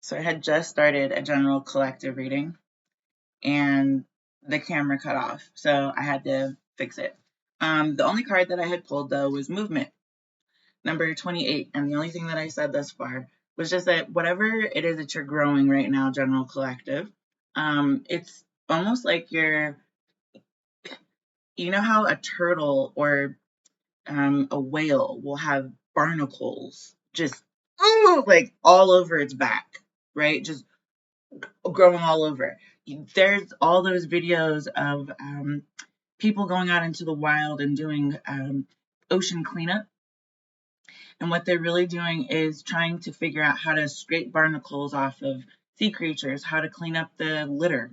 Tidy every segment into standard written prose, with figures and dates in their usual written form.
So I had just started a general collective reading and the camera cut off. So I had to fix it. The only card that I had pulled though was movement, number 28. And the only thing that I said thus far was just that whatever it is that you're growing right now, general collective, it's almost like you know how a turtle or a whale will have barnacles just like all over its back, right? Just growing all over. There's all those videos of people going out into the wild and doing ocean cleanup. And what they're really doing is trying to figure out how to scrape barnacles off of sea creatures, how to clean up the litter,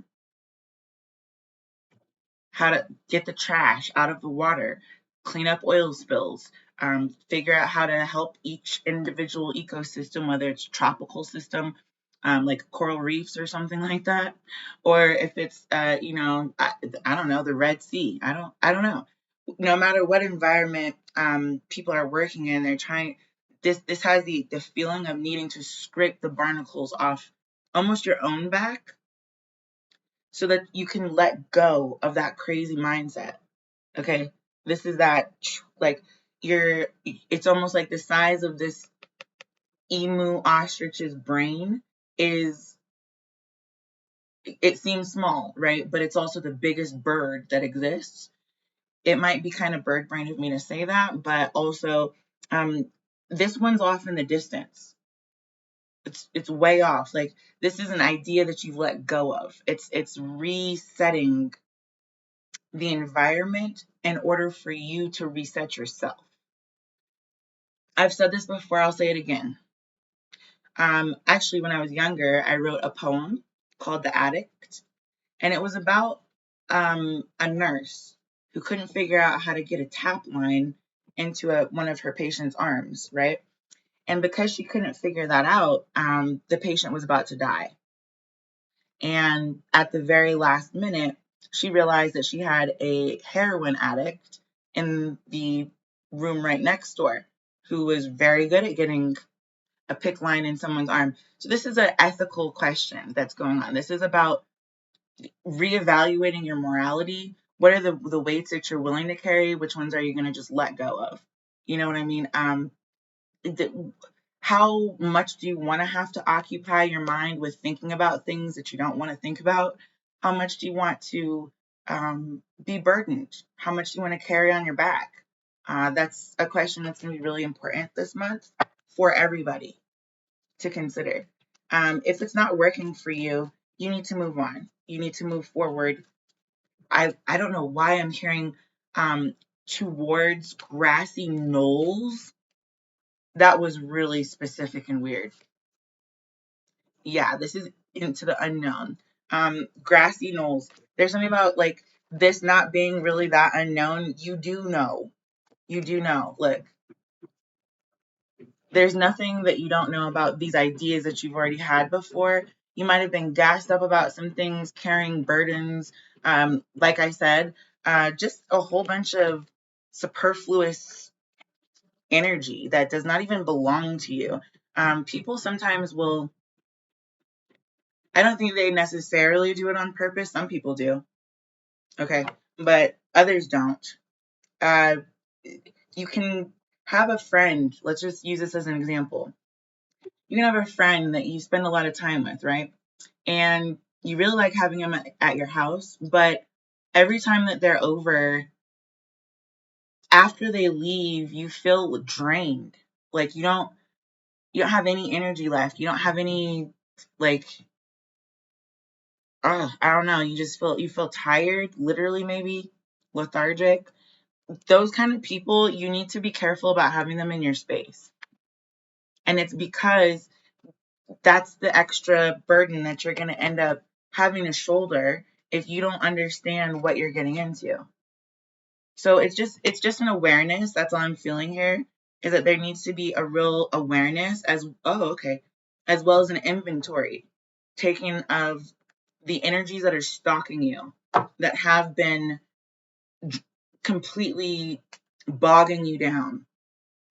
how to get the trash out of the water, clean up oil spills, figure out how to help each individual ecosystem, whether it's tropical system, like coral reefs or something like that, or if it's I don't know, the Red Sea. I don't know. No matter what environment people are working in, they're trying. This has the feeling of needing to scrape the barnacles off almost your own back so that you can let go of that crazy mindset. Okay. This is that, like, it's almost like the size of this emu ostrich's brain is, it seems small, right? But it's also the biggest bird that exists. It might be kind of bird brain of me to say that, but also, um, this one's off in the distance. It's way off. Like, this is an idea that you've let go of. It's resetting the environment in order for you to reset yourself. I've said this before, I'll say it again. Actually, when I was younger, I wrote a poem called The Addict, and it was about a nurse who couldn't figure out how to get a tap line into one of her patient's arms, right? And because she couldn't figure that out, the patient was about to die. And at the very last minute, she realized that she had a heroin addict in the room right next door who was very good at getting a PICC line in someone's arm. So this is an ethical question that's going on. This is about reevaluating your morality. What are the weights that you're willing to carry? Which ones are you going to just let go of? You know what I mean? How much do you want to have to occupy your mind with thinking about things that you don't want to think about? How much do you want to be burdened? How much do you want to carry on your back? That's a question that's going to be really important this month for everybody to consider. If it's not working for you, you need to move on. You need to move forward. I don't know why I'm hearing towards grassy knolls. That was really specific and weird. Yeah, this is into the unknown. Grassy knolls. There's something about like this not being really that unknown. You do know. You do know. Look, there's nothing that you don't know about these ideas that you've already had before. You might have been gassed up about some things, carrying burdens. Like I said, just a whole bunch of superfluous energy that does not even belong to you. People sometimes will, I don't think they necessarily do it on purpose. Some people do. Okay. But others don't. Uh, you can have a friend. Let's just use this as an example. You can have a friend that you spend a lot of time with, right? And you really like having them at your house, but every time that they're over, after they leave, you feel drained. Like you don't have any energy left. You don't have any like I don't know, you feel tired, literally maybe lethargic. Those kind of people, you need to be careful about having them in your space. And it's because that's the extra burden that you're going to end up having to shoulder if you don't understand what you're getting into. So it's just an awareness. That's all I'm feeling here is that there needs to be a real awareness as well as an inventory taking of the energies that are stalking you that have been completely bogging you down.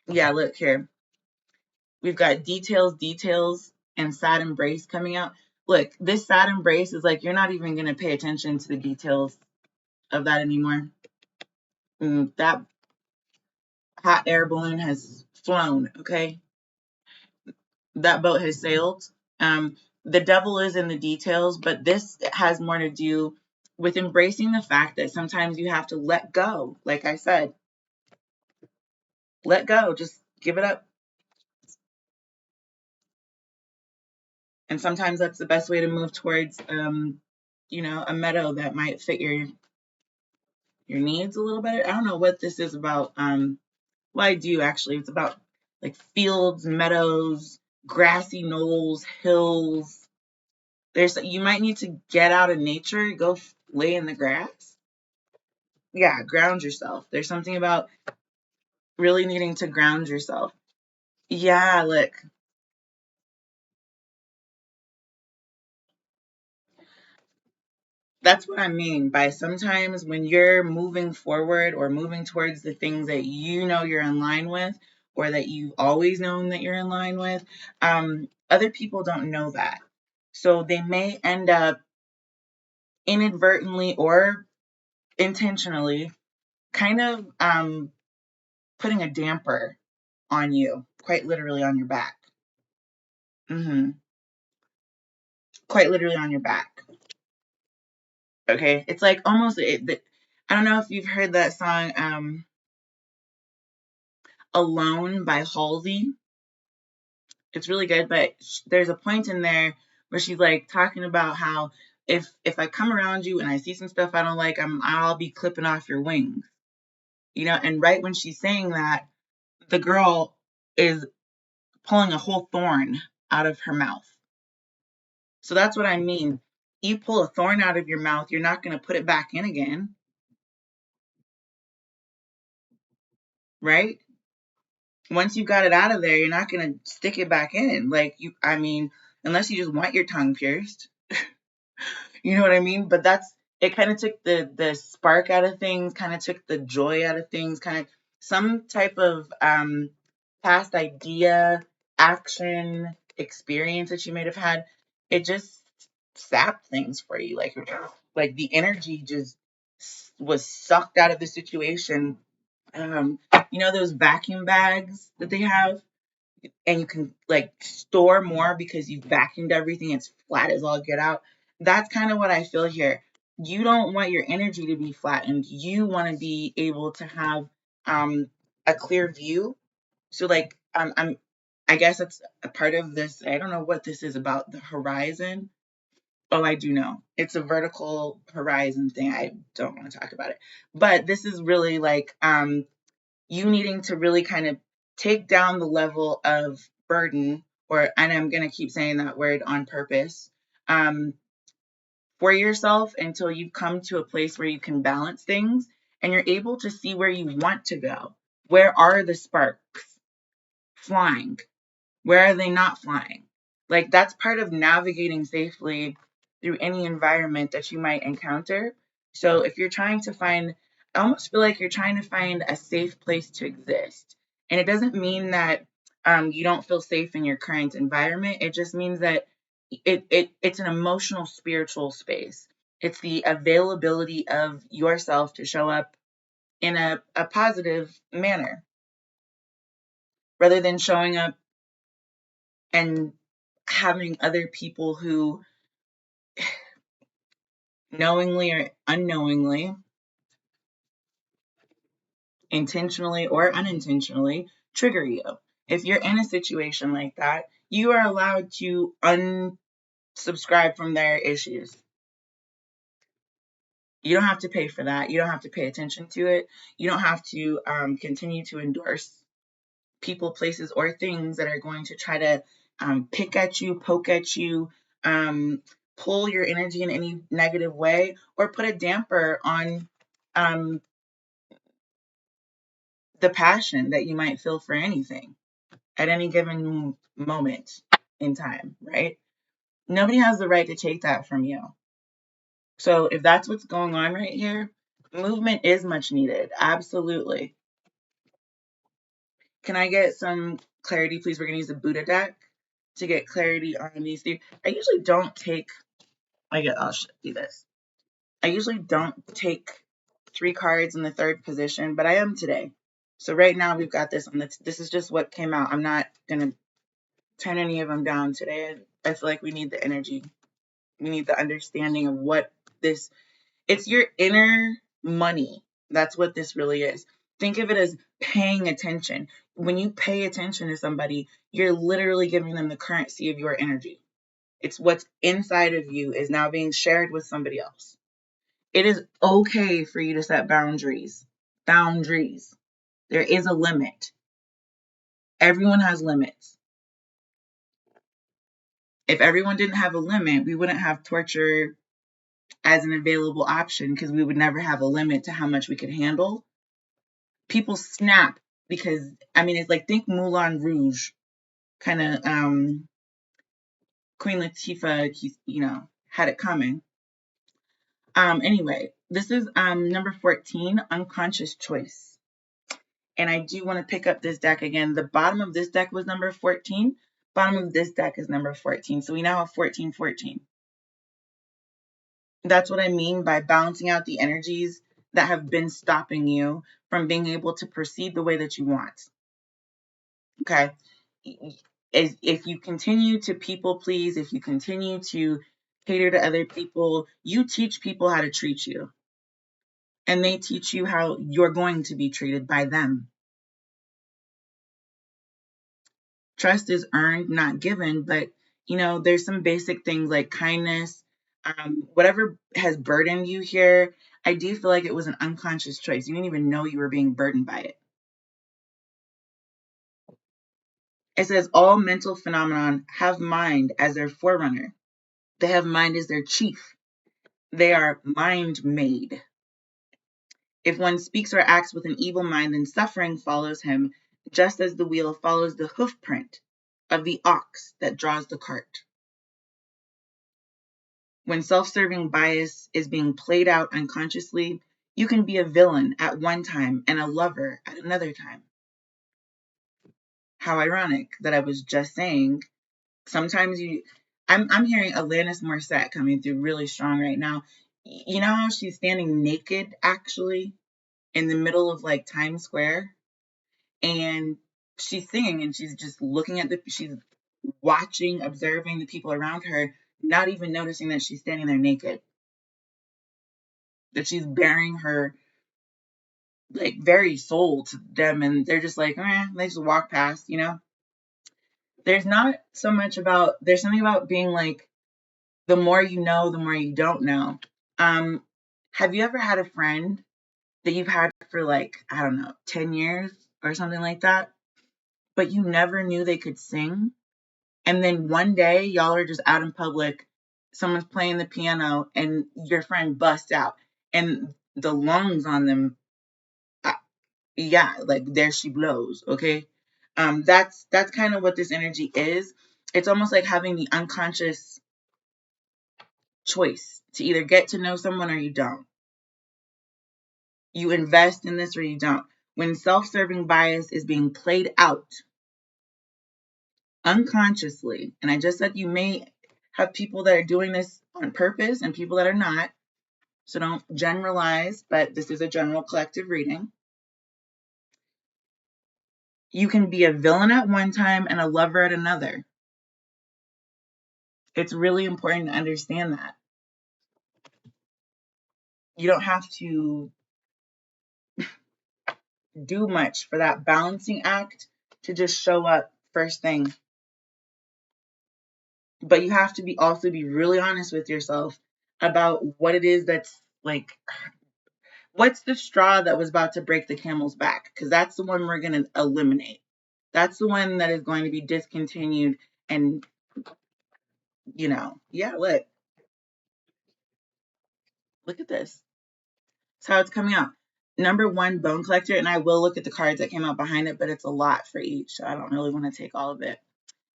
Yeah, look here. We've got details, and sad embrace coming out. Look, this sad embrace is like you're not even going to pay attention to the details of that anymore. That hot air balloon has flown, okay? That boat has sailed. The devil is in the details, but this has more to do with embracing the fact that sometimes you have to let go. Like I said, let go, just give it up. And sometimes that's the best way to move towards, a meadow that might fit your needs a little better. I don't know what this is about. Well, I do actually. It's about like fields, meadows, grassy knolls, hills. You might need to get out of nature, go lay in the grass. Yeah, ground yourself. There's something about really needing to ground yourself. Yeah, look, that's what I mean by sometimes when you're moving forward or moving towards the things that you know you're in line with or that you've always known that you're in line with, other people don't know that. So they may end up inadvertently or intentionally kind of putting a damper on you, quite literally on your back. Quite literally on your back. Okay, it's like almost I don't know if you've heard that song Alone by Halsey. It's really good, but there's a point in there where she's like talking about how if I come around you and I see some stuff I don't like, I'll be clipping off your wings. And right when she's saying that, the girl is pulling a whole thorn out of her mouth. So that's what I mean. You pull a thorn out of your mouth, you're not going to put it back in again, right? Once you got it out of there, you're not going to stick it back in. Unless you just want your tongue pierced. You know what I mean? But it kind of took the spark out of things, kind of took the joy out of things, kind of some type of past idea, action, experience that you might have had. It just sapped things for you. Like the energy just was sucked out of the situation. Those vacuum bags that they have, and you can like store more because you've vacuumed everything, it's flat as all get out. That's kind of what I feel here. You don't want your energy to be flattened. You want to be able to have a clear view. So like I guess it's a part of this. I don't know what this is about the horizon. Oh, I do know. It's a vertical horizon thing. I don't want to talk about it. But this is really like you needing to really kind of take down the level of burden, and I'm going to keep saying that word on purpose, for yourself until you come to a place where you can balance things and you're able to see where you want to go. Where are the sparks flying? Where are they not flying? Like that's part of navigating safely through any environment that you might encounter. So if you're trying to find, I almost feel like you're trying to find a safe place to exist. And it doesn't mean that you don't feel safe in your current environment. It just means that it's an emotional, spiritual space. It's the availability of yourself to show up in a positive manner rather than showing up and having other people who knowingly or unknowingly, intentionally or unintentionally, trigger you. If you're in a situation like that, you are allowed to unsubscribe from their issues. You don't have to pay for that. You don't have to pay attention to it. You don't have to continue to endorse people, places, or things that are going to try to pick at you, poke at you, pull your energy in any negative way, or put a damper on um, the passion that you might feel for anything at any given moment in time, right? Nobody has the right to take that from you. So if that's what's going on right here, movement is much needed. Absolutely. Can I get some clarity, please? We're going to use the Buddha deck to get clarity on these three. I usually don't take, I'll do this. I usually don't take 3 cards in the 3rd position, but I am today. So right now we've got this on this is just what came out. I'm not going to turn any of them down today. I feel like we need the energy. We need the understanding of what this, it's your inner money. That's what this really is. Think of it as paying attention. When you pay attention to somebody, you're literally giving them the currency of your energy. It's what's inside of you is now being shared with somebody else. It is okay for you to set boundaries. Boundaries. There is a limit. Everyone has limits. If everyone didn't have a limit, we wouldn't have torture as an available option because we would never have a limit to how much we could handle. People snap because, it's like, think Moulin Rouge, kind of Queen Latifah, had it coming. Anyway, this is number 14, Unconscious Choice. And I do want to pick up this deck again. The bottom of this deck was number 14. Bottom of this deck is number 14. So we now have 14, 14. That's what I mean by balancing out the energies that have been stopping you from being able to proceed the way that you want. Okay. If you continue to people please, if you continue to cater to other people, you teach people how to treat you. And they teach you how you're going to be treated by them. Trust is earned, not given, but there's some basic things like kindness, whatever has burdened you here. I do feel like it was an unconscious choice. You didn't even know you were being burdened by it. It says all mental phenomenon have mind as their forerunner. They have mind as their chief. They are mind made. If one speaks or acts with an evil mind, then suffering follows him, just as the wheel follows the hoof print of the ox that draws the cart. When self-serving bias is being played out unconsciously, you can be a villain at one time and a lover at another time. How ironic that I was just saying, sometimes I'm hearing Alanis Morissette coming through really strong right now. You know how she's standing naked, actually, in the middle of like Times Square? And she's singing and she's just looking at she's watching, observing the people around her, not even noticing that she's standing there naked. That she's bearing her like very soul to them, and they're just like, they just walk past, There's not so much about, there's something about being like, the more you know, the more you don't know. Have you ever had a friend that you've had for like, I don't know, 10 years or something like that, but you never knew they could sing? And then one day y'all are just out in public, someone's playing the piano and your friend busts out and the lungs on them, like there she blows, okay? That's kind of what this energy is. It's almost like having the unconscious choice to either get to know someone or you don't. You invest in this or you don't. When self-serving bias is being played out unconsciously, and I just said you may have people that are doing this on purpose and people that are not, so don't generalize, but this is a general collective reading. You can be a villain at one time and a lover at another. It's really important to understand that. You don't have to do much for that balancing act to just show up first thing. But you have to also be really honest with yourself about what it is that's like, what's the straw that was about to break the camel's back? Because that's the one we're going to eliminate. That's the one that is going to be discontinued and, look at this. That's how it's coming out. Number 1, Bone Collector, and I will look at the cards that came out behind it, but it's a lot for each, so I don't really want to take all of it.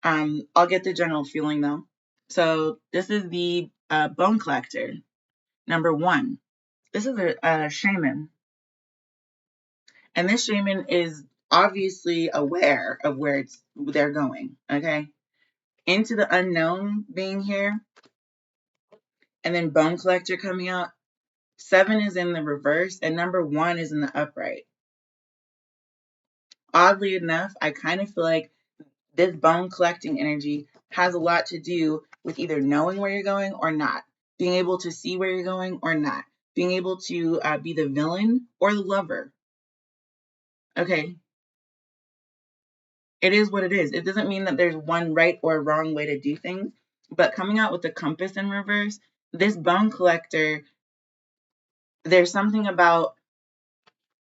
I'll get the general feeling though. So this is the Bone Collector, number 1. This is a shaman, and this shaman is obviously aware of where they're going. Okay, into the unknown being here, and then Bone Collector coming out. 7 is in the reverse, and number 1 is in the upright. Oddly enough, I kind of feel like this bone collecting energy has a lot to do with either knowing where you're going or not, being able to see where you're going or not, being able to be the villain or the lover. Okay, it is what it is. It doesn't mean that there's one right or wrong way to do things, but coming out with the compass in reverse, this bone collector, there's something about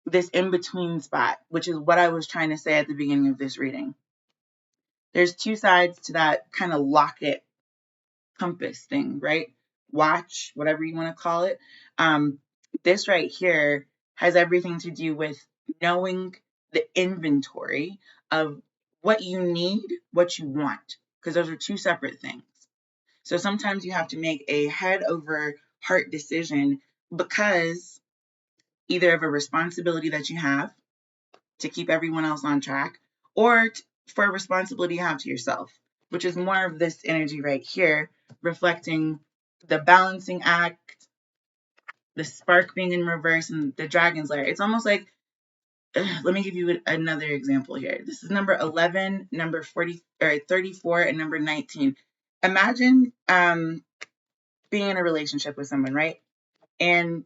this in-between spot, which is what I was trying to say at the beginning of this reading. There's 2 sides to that kind of locket compass thing, right? Watch, whatever you want to call it. This right here has everything to do with knowing the inventory of what you need, what you want, because those are 2 separate things. So sometimes you have to make a head over heart decision because either of a responsibility that you have to keep everyone else on track, or for a responsibility you have to yourself, which is more of this energy right here, reflecting the balancing act, the spark being in reverse, and the dragon's lair. It's almost like, let me give you another example here. This is number 11, number 40, or 34, and number 19. Imagine being in a relationship with someone, right? And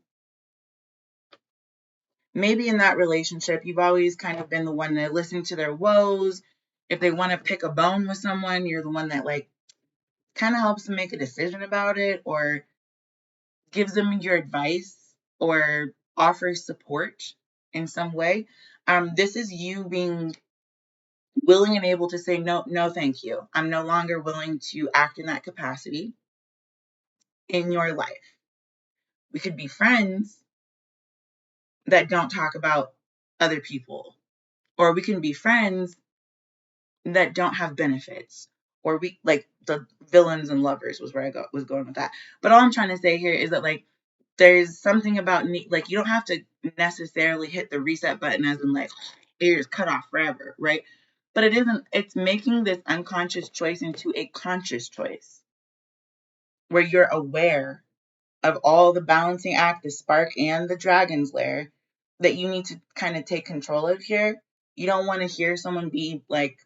maybe in that relationship, you've always kind of been the one that listened to their woes. If they want to pick a bone with someone, you're the one that like kind of helps them make a decision about it, or gives them your advice, or offers support in some way. This is you being willing and able to say, no, no, thank you. I'm no longer willing to act in that capacity in your life. We could be friends that don't talk about other people, or we can be friends that don't have benefits, or we like the villains and lovers was where I was going with that. But all I'm trying to say here is that like there's something about like you don't have to necessarily hit the reset button as in like ears cut off forever, right? But it isn't. It's making this unconscious choice into a conscious choice where you're aware of all the balancing act, the spark, and the dragon's lair that you need to kind of take control of here. You don't want to hear someone be like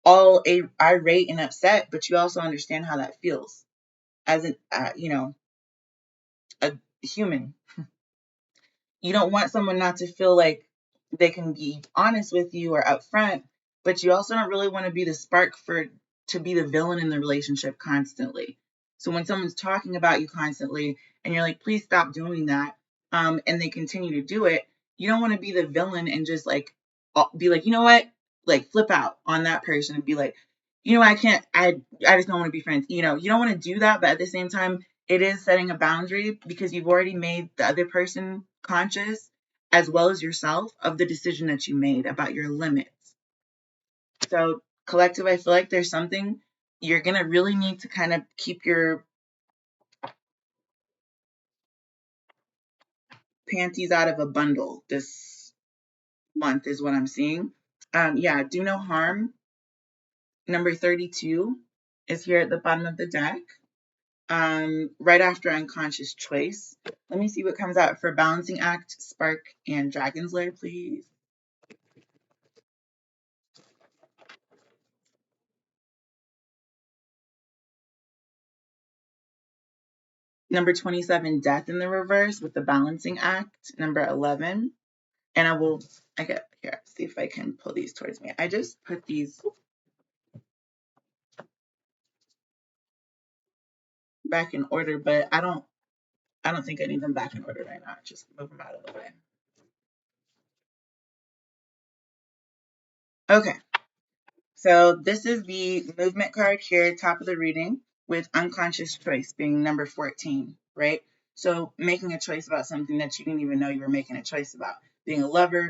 all irate and upset, but you also understand how that feels as an a human. You don't want someone not to feel like they can be honest with you or upfront, but you also don't really want to be the spark to be the villain in the relationship constantly. So when someone's talking about you constantly and you're like, please stop doing that, and they continue to do it, you don't want to be the villain and just like be like, you know what, like flip out on that person and be like, you know, I just don't want to be friends. You know, you don't want to do that, but at the same time, it is setting a boundary because you've already made the other person conscious as well as yourself of the decision that you made about your limits. So, collective, I feel like there's something you're going to really need to kind of keep your panties out of a bundle this month, is what I'm seeing. Yeah, do no harm. Number 32 is here at the bottom of the deck. Right after unconscious choice. Let me see what comes out for balancing act, spark, and dragon's lair, please. Number 27, death in the reverse with the balancing act. Number 11, and I get here, see if I can pull these towards me. I just put these back in order, but I don't think I need them back in order right now. Just move them out of the way. Okay. So this is the movement card here, top of the reading, with unconscious choice being number 14, right? So making a choice about something that you didn't even know you were making a choice about. Being a lover,